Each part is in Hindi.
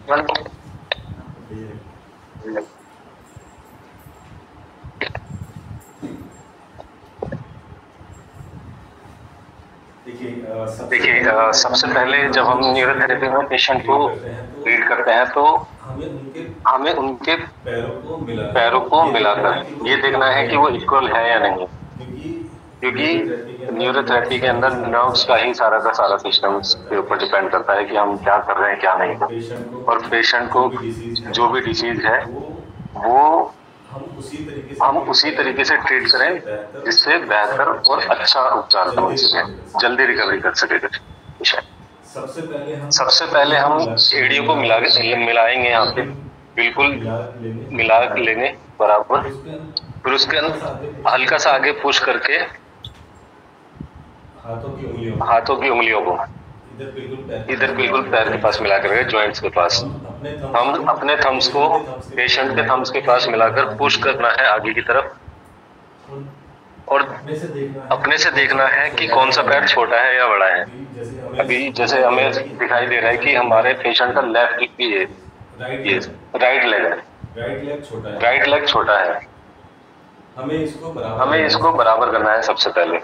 देखिए, सबसे पहले जब हम न्यूरोथेरेपी में पेशेंट को ट्रीट करते हैं तो हमें उनके पैरों को मिलाकर ये देखना है कि वो इक्वल है या नहीं, क्योंकि न्यूरोथेरेपी के अंदर नर्व्स का सारा सिस्टम के ऊपर डिपेंड करता है कि हम क्या कर रहे हैं क्या नहीं। और पेशेंट को जो भी डिसीज है वो हम उसी तरीके से ट्रीट करें जिससे बेहतर और अच्छा उपचार हो सके, जल्दी रिकवरी कर सके पेशेंट। सबसे पहले हम एड़ियों को मिलाएंगे यहाँ पे, बिल्कुल मिला लेंगे बराबर। फिर उसके हल्का सा आगे पुश करके हाथों की उंगलियों को इधर बिल्कुल पैर के पास मिला कर, जॉइंट्स के पास हम अपने थम्स को पेशेंट के थम्स के पास मिलाकर पुश करना है आगे की तरफ। और अपने से देखना है कि कौन सा पैर छोटा है या बड़ा है। अभी जैसे हमें दिखाई दे रहा है कि हमारे पेशेंट का लेफ्ट ये राइट लेग है, राइट लेग छोटा है। हमें इसको बराबर करना है सबसे पहले।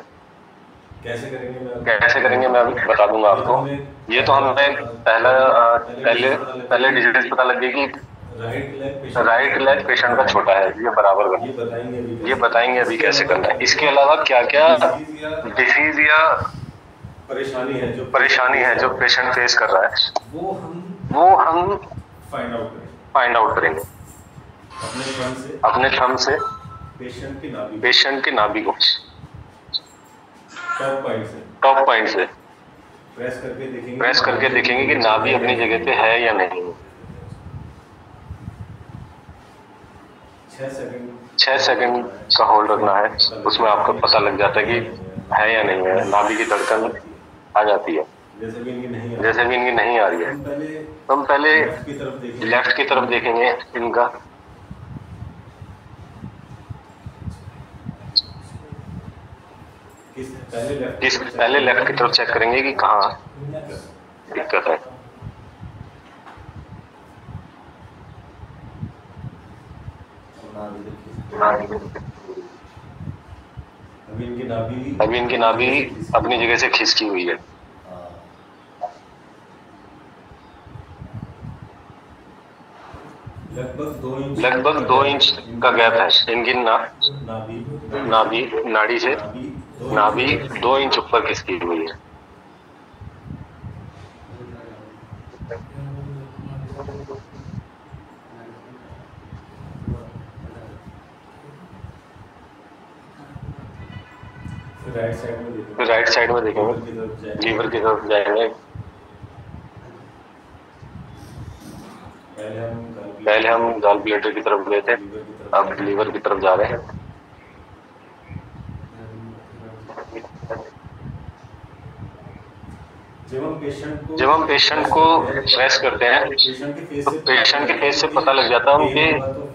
कैसे करेंगे मैं अभी बता दूंगा आपको। ये तो हमें पहले डिजिटल पता लग गई कि राइट लेग पेशेंट का छोटा है, ये बराबर करना। ये बताएंगे अभी कैसे करना है। इसके अलावा क्या क्या डिसीज या परेशानी है जो पेशेंट फेस कर रहा है वो हम फाइंड आउट करेंगे अपने थंब से पेशेंट की नाभि को टॉप पॉइंट से प्रेस करके देखेंगे कि नाभि अपनी जगह पे है या नहीं। 6 सेकंड का होल्ड रखना है, उसमें आपको पता लग जाता है कि है या नहीं है। नाभि की धड़कन आ जाती है। जैसे भी इनकी नहीं आ रही है तो हम पहले लेफ्ट की तरफ देखेंगे इनका। पहले लेफ्ट की तरफ चेक करेंगे कि कहाँ दिक्कत है। अभी इनकी नाभि अपनी जगह से खिसकी हुई है। लगभग 2 इंच का गैप है इनकी नाभि से। नाभि 2 इंच ऊपर खिसकी हुई है। फिर राइट साइड में देखेंगे, लीवर की तरफ जाएंगे। पहले हम गॉल ब्लैडर की तरफ गए थे, अब लीवर की तरफ जा रहे हैं। जब हम पेशेंट को प्रेस करते हैं तो पेशेंट के फेस से पता लग जाता है उनके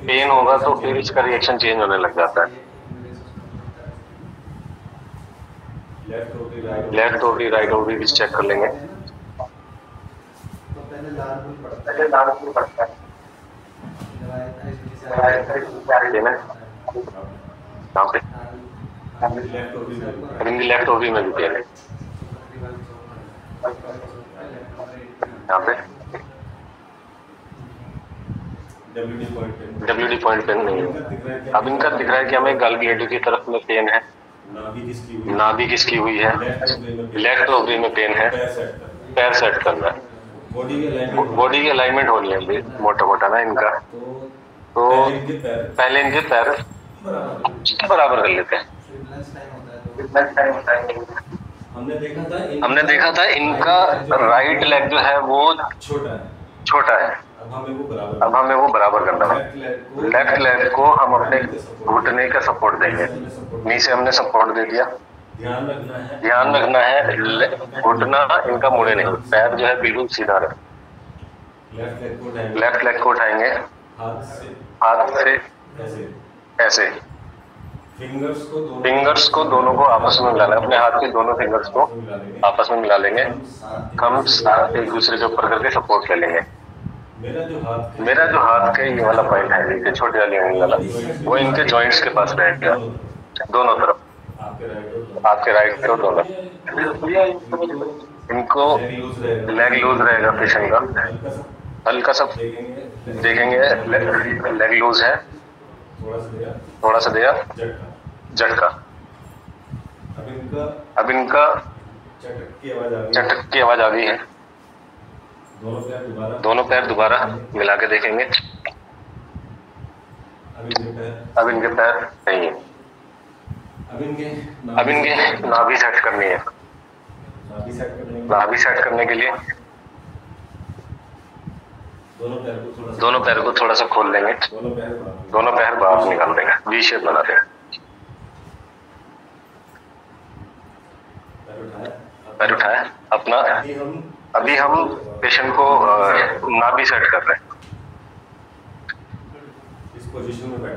पेन होगा, तो फिर इसका रिएक्शन चेंज होने लग जाता है। लेफ्ट ओवरी राइट ओवरी भी चेक कर लेंगे। यहाँ पे लेफ्ट ओवरी में भी पेन है। यहाँ पे WD पॉइंट पेन नहीं है। अब इनका दिख रहा है कि हमें गॉल ब्लैडर की तरफ में पेन है, नाभि खिसकी हुई है, लेफ्ट ओवरी में पेन है। पैर सेट करना है, बॉडी की अलाइनमेंट होनी है मोटा मोटा ना इनका। तो पहले इनके पैर बराबर कर लेते हैं। हमने देखा था इनका राइट लेग जो है वो छोटा है। अब हमें वो बराबर करना है। लेफ्ट लेग को हम अपने घुटने का सपोर्ट देंगे। नीचे हमने सपोर्ट दे दिया। ध्यान रखना है घुटना इनका मुड़े नहीं, पैर जो है बिल्कुल सीधा रहे। लेफ्ट लेग को उठाएंगे हाथ से ऐसे। फिंगर्स को दोनों को आपस में मिलाना है। अपने हाथ के दोनों फिंगर्स को आपस में मिला लेंगे। हम एक दूसरे के ऊपर करके सपोर्ट ले लेंगे। मेरा जो हाथ का ये वाला पॉइंट है, नीचे छोटी वाली उंगली वाला, वो इनके जॉइंट्स के पास रहेगा, दोनों तरफ, आपके राइट और दोनों। इनको लेग लूज रहेगा पेशेंट का, हल्का सा देखेंगे लेग लूज है, थोड़ा सा दिया झटका। अब इनका चटक की आवाज आ गई है, दोनों पैर दोबारा मिला के देखेंगे। अब इनके पैर नहीं है। अब इनके नाभि सेट करनी है। नाभि सेट करने के लिए दोनों पैर को थोड़ा सा खोल लेंगे, दोनों पैर बाहर निकाल देंगे, वी शेप बना देंगे। पैर उठाया अपना। अभी हम पेशेंट को नाभि सेट कर रहे हैं।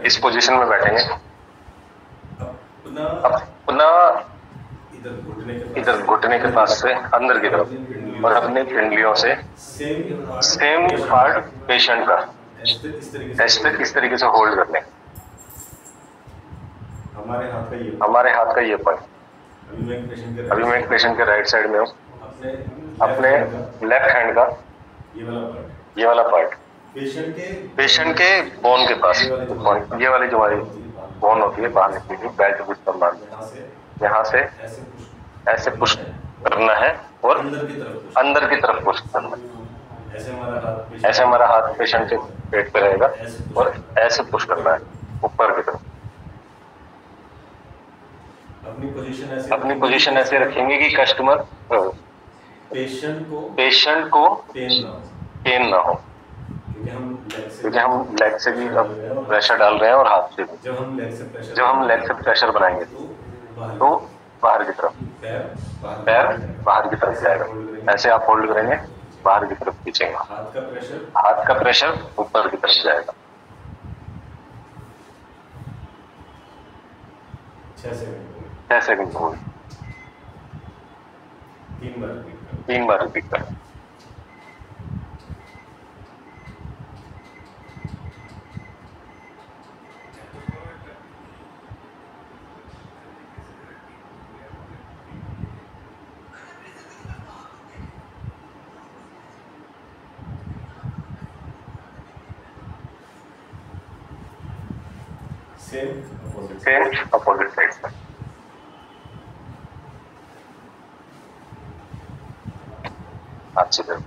इस पोजीशन में बैठेंगे। अपना इधर घुटने के पास से अंदर की तरफ और अपने पिंडलियों से सेम पार्ट पेशेंट का इस तरीके से होल्ड कर लें। हमारे हाथ का ये पॉइंट। अभी मैं पेशेंट के राइट साइड में हूँ, अपने लेफ्ट हैंड का ये वाला पार्ट पेशेंट के बोन के पास, ये वाली जो हमारी बोन होती है बाहर निकली हुई, बेल्ट कुछ मान, यहाँ से ऐसे पुश करना है और अंदर की तरफ पुश करना है। ऐसे हमारा हाथ पेशेंट के पेट पे रहेगा और ऐसे पुश करना है ऊपर की तरफ। अपनी पोजीशन ऐसे रखेंगे कि कस्टमर पेशेंट को पेन ना हो, क्योंकि हम लेग से भी अब प्रेशर डाल रहे हैं और हाथ से भी। जब हम लेग से प्रेशर बनाएंगे तो बाहर की तरफ पैर बाहर की तरफ जाएगा। ऐसे आप होल्ड करेंगे, बाहर की तरफ खींचेंगे, हाथ का प्रेशर ऊपर की तरफ जाएगा। 6 सेकंड होल्ड, 3 बार रिपीट करें। सेम अपोजिट साइड से। अच्छी तरह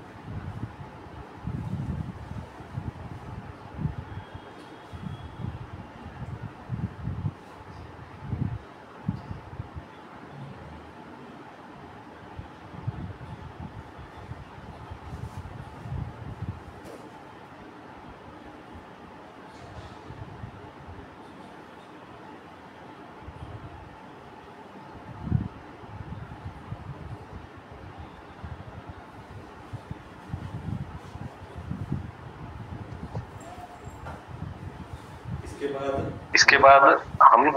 इसके बाद हम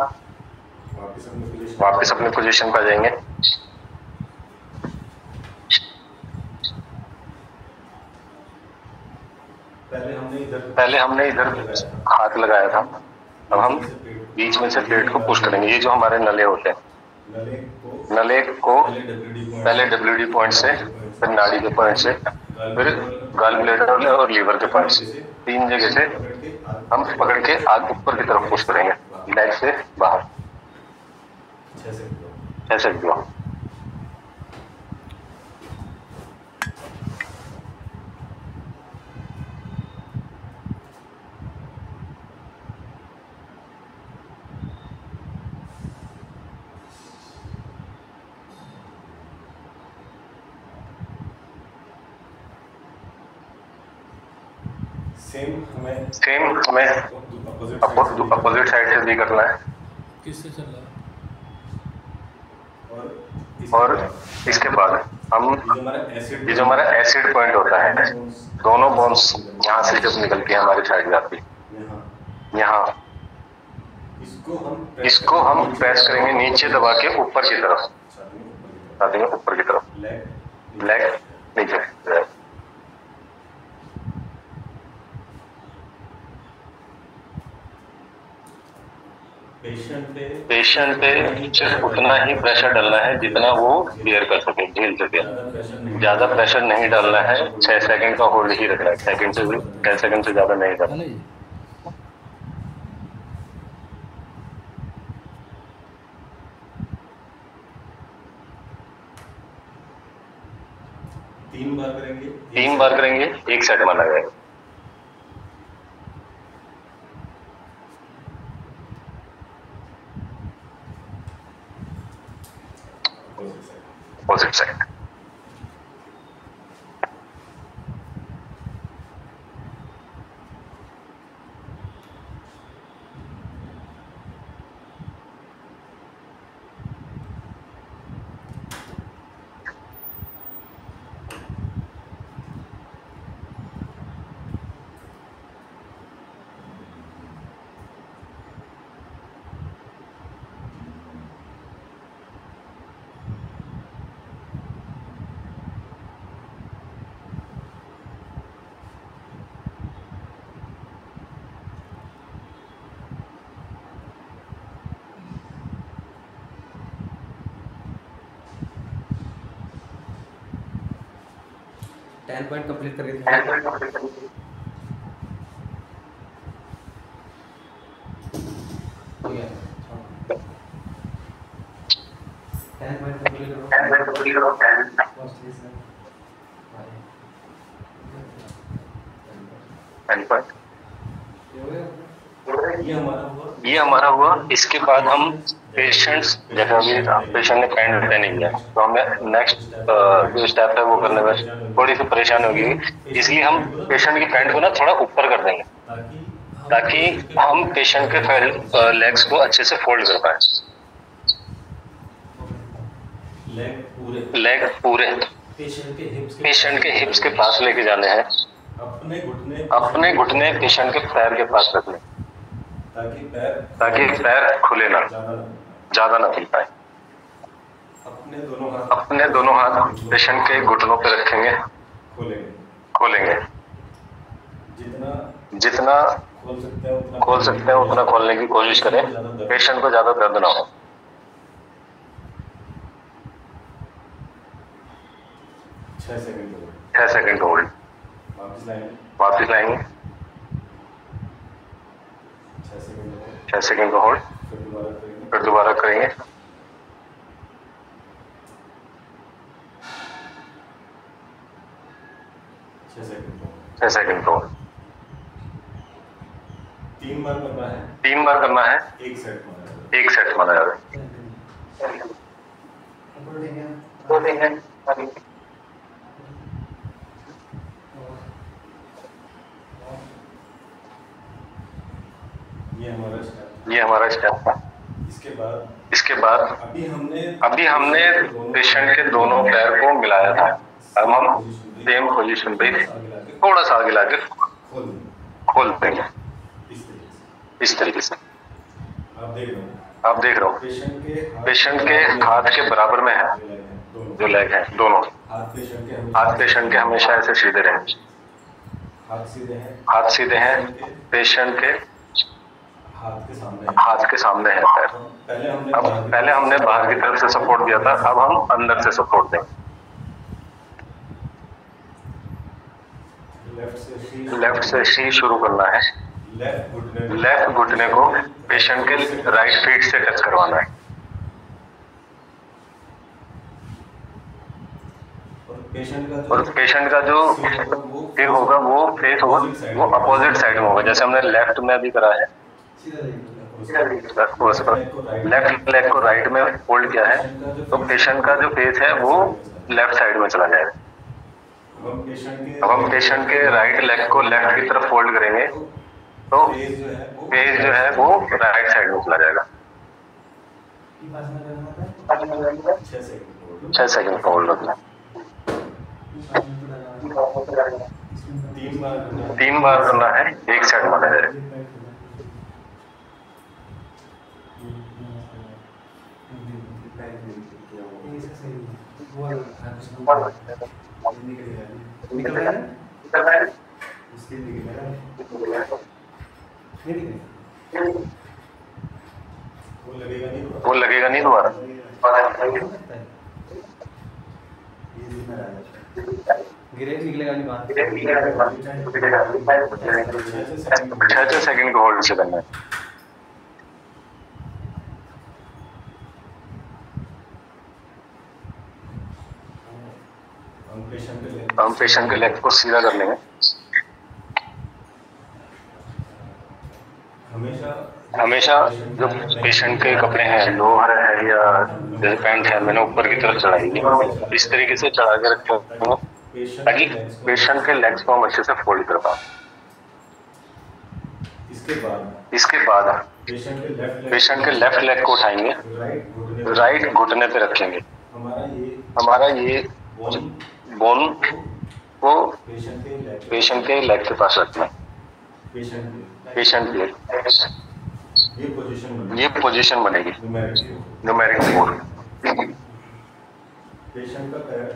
वापस अपने पोजीशन पर जाएंगे। पहले हमने इधर हाथ लगाया था, अब हम बीच में से प्लेट को पुश करेंगे। ये जो हमारे नले होते हैं, नले को पहले डब्ल्यूडी पॉइंट से, फिर नाड़ी के पॉइंट से, फिर गॉल ब्लैडर और लीवर के पॉइंट से, 3 जगह से हम पकड़ के आग ऊपर की तरफ पुश करेंगे, लेग से बाहर। 6 सेकंड। सेम हमें अपोजिट साइड से भी करना है। किससे चल रहा है? और इसके बाद हम ये जो हमारा एसिड पॉइंट होता है, दोनों बोन्स यहाँ से जब निकल के हमारी साइड जाती, यहाँ इसको हम प्रेस करेंगे नीचे दबा के ऊपर की तरफ, ऊपर की तरफ, लेग नीचे। पेशेंट पे सिर्फ उतना ही प्रेशर डालना है जितना वो बियर कर सके, झेल सके। ज्यादा प्रेशर नहीं डालना है। 6 सेकंड का होल्ड ही रखना है। 6 सेकंड से ज्यादा नहीं डालना। तीन बार करेंगे, 1 सेट माना जाएगा। Opposite side. पॉइंट कंप्लीट करके ये हमारा हुआ। इसके बाद हम पेशेंट्स, जैसे अभी पेशेंट ने पैंट पहनी हुई है तो हमें नेक्स्ट जो स्टेप है वो करने में थोड़ी सी परेशानी होगी। इसलिए हम पेशेंट की पैंट को ना थोड़ा ऊपर कर देंगे ताकि हम पेशेंट के लेग्स को अच्छे से फोल्ड कर पाए। लेग पूरे पेशेंट के हिप्स के पास लेके जाने हैं। अपने घुटने पेशेंट के पैर के पास रख लें ताकि पैर खुले ना, ज्यादा ना खुल पाए। अपने दोनों हाथ पेशेंट के घुटनों पे रखेंगे, खोलेंगे। जितना खोल सकते हैं उतना खोलने की कोशिश करें, पेशेंट को ज्यादा दर्द ना हो। 6 सेकंड होल्ड। वापिस लाएंगे। 6 सेकंड का होल्ड, फिर दोबारा करेंगे। 6 सेकंड का होल्ड। 3 बार करना है। 1 सेट माना जाएगा। ये हमारा स्टेप था। इसके बाद अभी हमने पेशेंट के दोनों पैर को मिलाया था। अब हम सेम पोजीशन पे थोड़ा सा आगे लाके खोल देंगे इस तरीके से। आप देख रहे हो पेशेंट के हाथ के बराबर में है जो लेग है दोनों। हाथ पेशेंट के हमेशा ऐसे सीधे रहें। हाथ सीधे हैं। पेशेंट के हाथ के सामने है पैर। अब पहले हमने बाहर की तरफ से सपोर्ट दिया था, अब हम अंदर से सपोर्ट देंगे। लेफ्ट से सी शुरू करना है। लेफ्ट घुटने को पेशेंट के राइट फीट से टच करवाना है। और पेशेंट का जो फिर होगा वो फेस होगा वो अपोजिट साइड में होगा, जैसे हमने लेफ्ट में अभी करा है। लेफ्ट लेग को राइट में होल्ड किया है तो पेशेंट का जो फेस है वो लेफ्ट साइड में चला जाएगा। अब हम पेशेंट के राइट लेग को लेफ्ट की तरफ फोल्ड करेंगे तो फेस जो है वो राइट साइड में चला जाएगा। 6 सेकंड का होल्ड रखना। 3 बार करना है। 1 सेट माना जाएगा। वो लगेगा नहीं दोबारा। गिरे निकलेगा नहीं बाहर। 6 सेकंड को होल्ड से करना है। हम पेशेंट के लेग को सीधा कर लेंगे। हमेशा जो पेशेंट के कपड़े हैं, लोअर है या जैसे पैंट है, मैंने ऊपर की तरफ चढ़ाई, इस तरीके से चढ़ा के रखे ताकि पेशेंट के लेग्स को हम अच्छे से फोल्ड कर पाए। इसके बाद पेशेंट के लेफ्ट लेग को उठाएंगे, राइट घुटने पे रखेंगे। हमारा ये बोन को पेशेंट के लेग के पास रखना है। पेशेंट लेग, ये पोजीशन बनेगी न्यूमेरिक 4।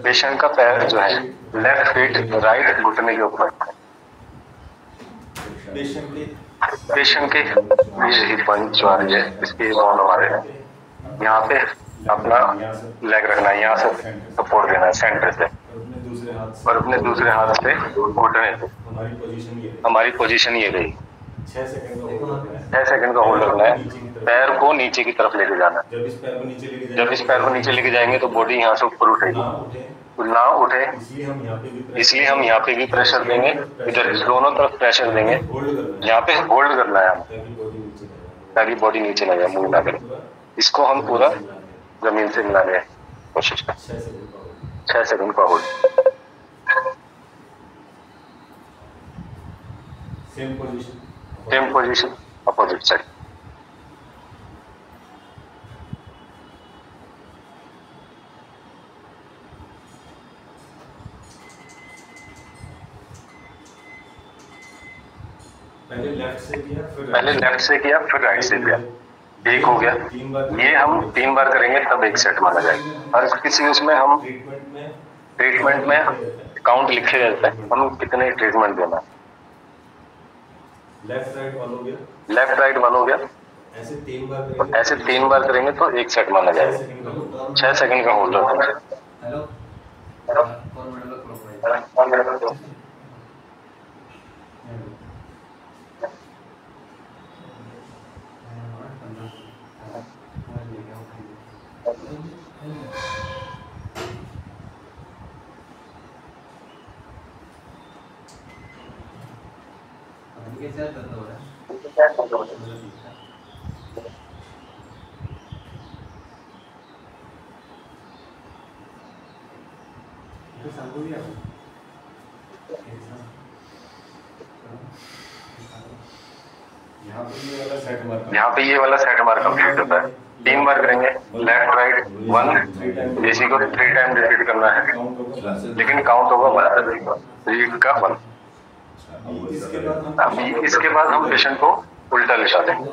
पेशेंट का पैर जो है लेफ्ट फीट राइट घुटने के ऊपर, पेशेंट के ये हिप पॉइंट जो आ रही है इसके बाउंड हमारे यहाँ पे अपना लेग रखना है, यहाँ से सपोर्ट देना है सेंटर से, और अपने दूसरे हाथ से घुटने से। हमारी पोजीशन ये रही। 6 सेकंड का होल्ड रखना है। पैर को नीचे की तरफ लेके जाना है। जब इस पैर को नीचे लेके जाएंगे तो बॉडी यहाँ से ऊपर उठेगी, ना उठे इसलिए हम यहाँ पे भी प्रेशर देंगे, इधर दोनों तरफ प्रेशर देंगे। यहाँ पे होल्ड करना है हमें ताकि बॉडी नीचे ना जाए, मूव ना करे। इसको हम पूरा जमीन से मिलाने की कोशिश करें। 6 सेकंड का hold. Same position opposite side. पहले लेफ्ट से किया फिर राइट से किया, एक हो गया। ये हम 3 बार करेंगे तब एक सेट माना जाएगा। और किसी उसमें हम ट्रीटमेंट में काउंट लिखे रहते हैं, हम कितने ट्रीटमेंट देना है। लेफ्ट राइट वन हो गया। ऐसे 3 बार करेंगे तो एक सेट माना जाएगा। 6 सेकंड का होल्ड रखना है। कैसे दर्द हो रहा है? यहाँ पे ये वाला सेट हमारा कंप्लीट होता है। 3 बार करेंगे, लेफ्ट राइट 1, इसी को 3 टाइम रिपीट करना है, लेकिन काउंट होगा 3 का 1। अभी इसके बाद हम पेशेंट को उल्टा लेटा देंगे।